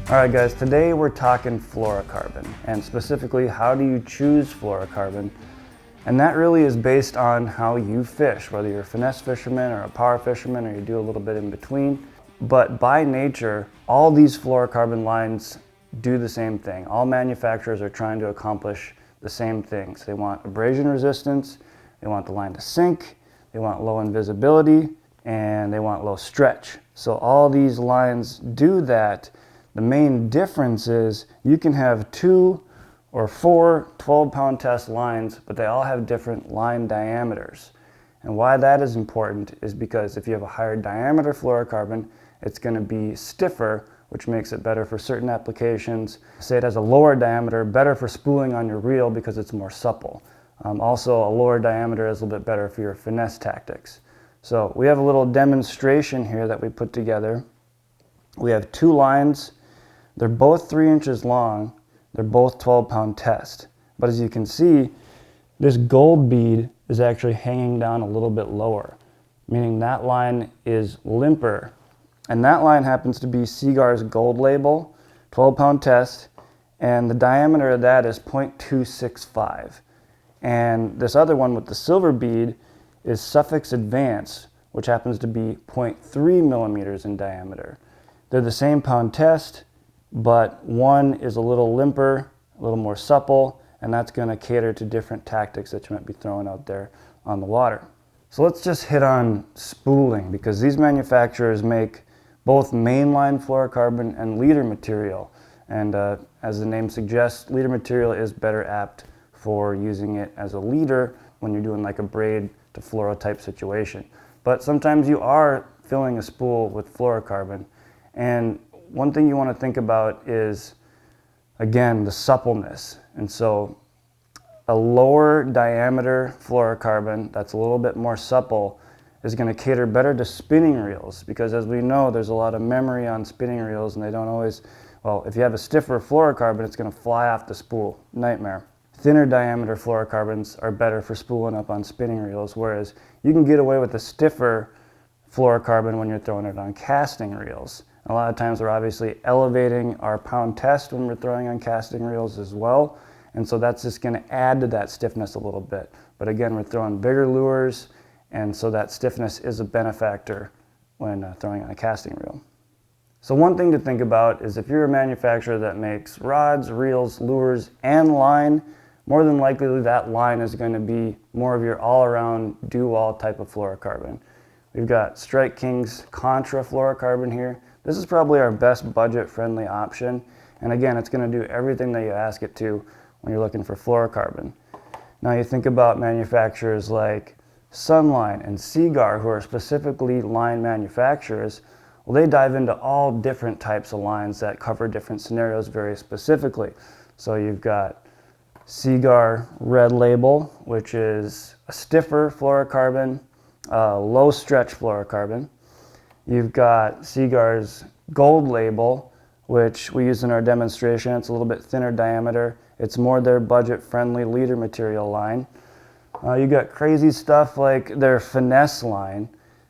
Alright guys, today we're talking fluorocarbon, and specifically how do you choose fluorocarbon. And that really is based on how you fish, whether you're a finesse fisherman or a power fisherman or you do a little bit in between. But by nature, all these fluorocarbon lines do the same thing. All manufacturers are trying to accomplish the same things. They want abrasion resistance, they want the line to sink, they want low invisibility, and they want low stretch. So all these lines do that. The main difference is you can have 2 or 4 12-pound test lines, but they all have different line diameters. And why that is important is because if you have a higher diameter fluorocarbon, it's going to be stiffer, which makes it better for certain applications. Say it has a lower diameter, better for spooling on your reel because it's more supple. Also, a lower diameter is a little bit better for your finesse tactics. So we have a little demonstration here that we put together. We have 2 lines. They're both 3 inches long. They're both 12-pound test. But as you can see, this gold bead is actually hanging down a little bit lower, meaning that line is limper. And that line happens to be Seagar's gold label, 12-pound test, and the diameter of that is 0.265. And this other one with the silver bead is Suffix Advance, which happens to be 0.3 millimeters in diameter. They're the same pound test, but one is a little limper, a little more supple, and that's going to cater to different tactics that you might be throwing out there on the water. So let's just hit on spooling, because these manufacturers make both mainline fluorocarbon and leader material. And as the name suggests, leader material is better apt for using it as a leader when you're doing like a braid to fluoro type situation. But sometimes you are filling a spool with fluorocarbon. And one thing you want to think about is, again, the suppleness. And so a lower diameter fluorocarbon that's a little bit more supple is going to cater better to spinning reels, because as we know, there's a lot of memory on spinning reels and they don't always, well, if you have a stiffer fluorocarbon, it's going to fly off the spool. Nightmare. Thinner diameter fluorocarbons are better for spooling up on spinning reels, whereas you can get away with a stiffer fluorocarbon when you're throwing it on casting reels. A lot of times we're obviously elevating our pound test when we're throwing on casting reels as well, and so that's just going to add to that stiffness a little bit. But again, we're throwing bigger lures, and so that stiffness is a benefactor when throwing on a casting reel. So one thing to think about is if you're a manufacturer that makes rods, reels, lures, and line, more than likely that line is going to be more of your all-around do-all type of fluorocarbon. We've got Strike King's Contra fluorocarbon here. This is probably our best budget-friendly option. And again, it's going to do everything that you ask it to when you're looking for fluorocarbon. Now you think about manufacturers like Sunline and Seagar, who are specifically line manufacturers. Well, they dive into all different types of lines that cover different scenarios very specifically. So you've got Seagar Red Label, which is a stiffer fluorocarbon, low stretch fluorocarbon. You've got Seagar's Gold Label, which we use in our demonstration. It's a little bit thinner diameter. It's more their budget-friendly leader material line. You've got crazy stuff like their Finesse line,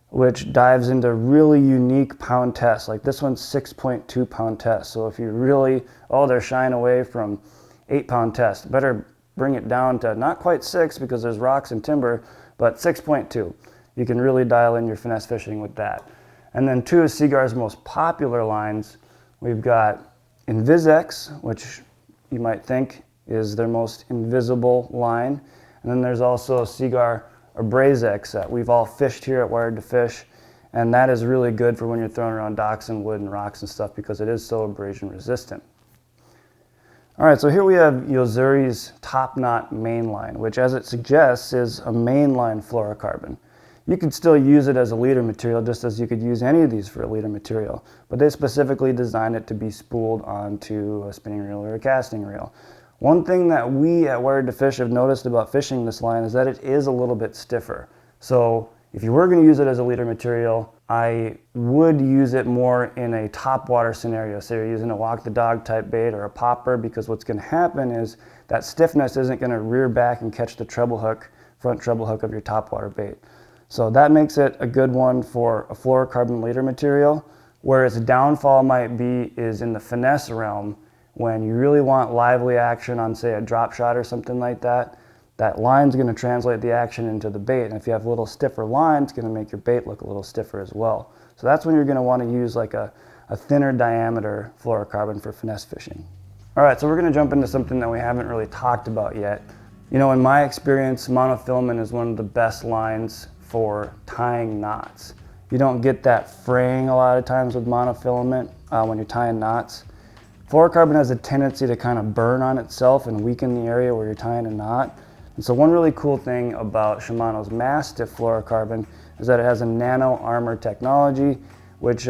which dives into really unique pound tests. Like this one's 6.2 pound test. So if you really, they're shying away from 8-pound test, better bring it down to not quite 6 because there's rocks and timber, but 6.2. You can really dial in your finesse fishing with that. And then 2 of Seagar's most popular lines, we've got InvisX, which you might think is their most invisible line. And then there's also Seagar AbrazeX that we've all fished here at Wired to Fish. And that is really good for when you're throwing around docks and wood and rocks and stuff because it is so abrasion resistant. All right, so here we have Yo-Zuri's Top Knot mainline, which as it suggests is a mainline fluorocarbon. You could still use it as a leader material just as you could use any of these for a leader material, but they specifically designed it to be spooled onto a spinning reel or a casting reel. One thing that we at Wired to Fish have noticed about fishing this line is that it is a little bit stiffer. So if you were going to use it as a leader material, I would use it more in a top water scenario. So you're using a walk the dog type bait or a popper, because what's going to happen is that stiffness isn't going to rear back and catch the treble hook, front treble hook of your top water bait. So that makes it a good one for a fluorocarbon leader material. Where its downfall might be is in the finesse realm, when you really want lively action on, say, a drop shot or something like that. That line's going to translate the action into the bait, and if you have a little stiffer line, it's going to make your bait look a little stiffer as well. So that's when you're going to want to use like a thinner diameter fluorocarbon for finesse fishing. All right, so we're going to jump into something that we haven't really talked about yet. You know, in my experience, monofilament is one of the best lines for tying knots. You don't get that fraying a lot of times with monofilament when you're tying knots. Fluorocarbon has a tendency to kind of burn on itself and weaken the area where you're tying a knot. And so one really cool thing about Shimano's Mastiff fluorocarbon is that it has a nano armor technology, which,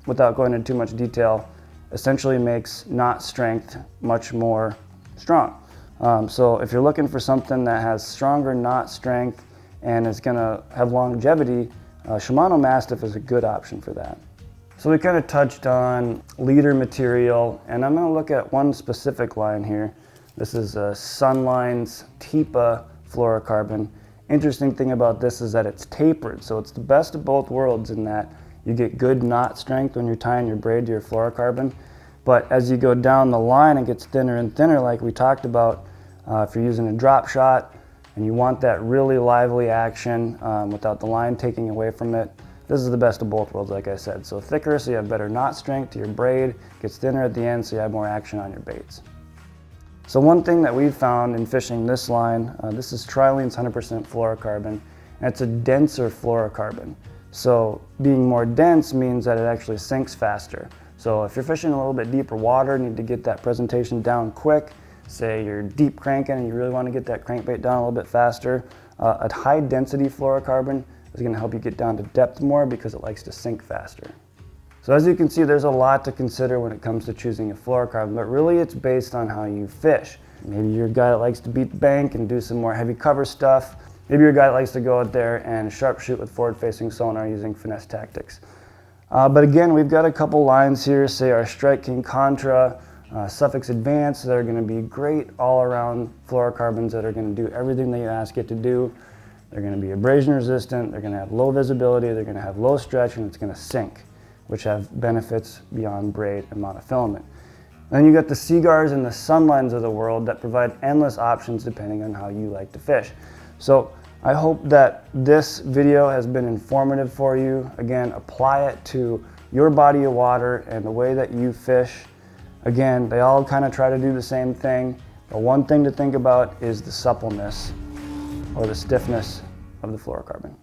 without going into too much detail, essentially makes knot strength much more strong. So if you're looking for something that has stronger knot strength and is going to have longevity, Shimano Mastiff is a good option for that. So we kind of touched on leader material, and I'm going to look at one specific line here. This is Sunline's Tipa fluorocarbon. Interesting thing about this is that it's tapered, so it's the best of both worlds in that you get good knot strength when you're tying your braid to your fluorocarbon. But as you go down the line, it gets thinner and thinner, like we talked about. If you're using a drop shot and you want that really lively action without the line taking away from it, this is the best of both worlds, like I said. So thicker, so you have better knot strength to your braid, gets thinner at the end, so you have more action on your baits. So one thing that we've found in fishing this line, this is Trilene's 100% fluorocarbon, and it's a denser fluorocarbon. So being more dense means that it actually sinks faster. So if you're fishing a little bit deeper water, need to get that presentation down quick, say you're deep cranking and you really want to get that crankbait down a little bit faster, a high density fluorocarbon is going to help you get down to depth more because it likes to sink faster. So as you can see, there's a lot to consider when it comes to choosing a fluorocarbon, but really it's based on how you fish. Maybe you're a guy that likes to beat the bank and do some more heavy cover stuff. Maybe you're a guy that likes to go out there and sharpshoot with forward-facing sonar using finesse tactics. But again, we've got a couple lines here, say our Strike King Contra, Suffix Advanced, that are going to be great all-around fluorocarbons that are going to do everything that you ask it to do. They're going to be abrasion resistant, they're going to have low visibility, they're going to have low stretch, and it's going to sink, which have benefits beyond braid and monofilament. Then you got the Seagars and the Sunlines of the world that provide endless options depending on how you like to fish. So I hope that this video has been informative for you. Again, apply it to your body of water and the way that you fish. Again, they all kind of try to do the same thing. The one thing to think about is the suppleness or the stiffness of the fluorocarbon.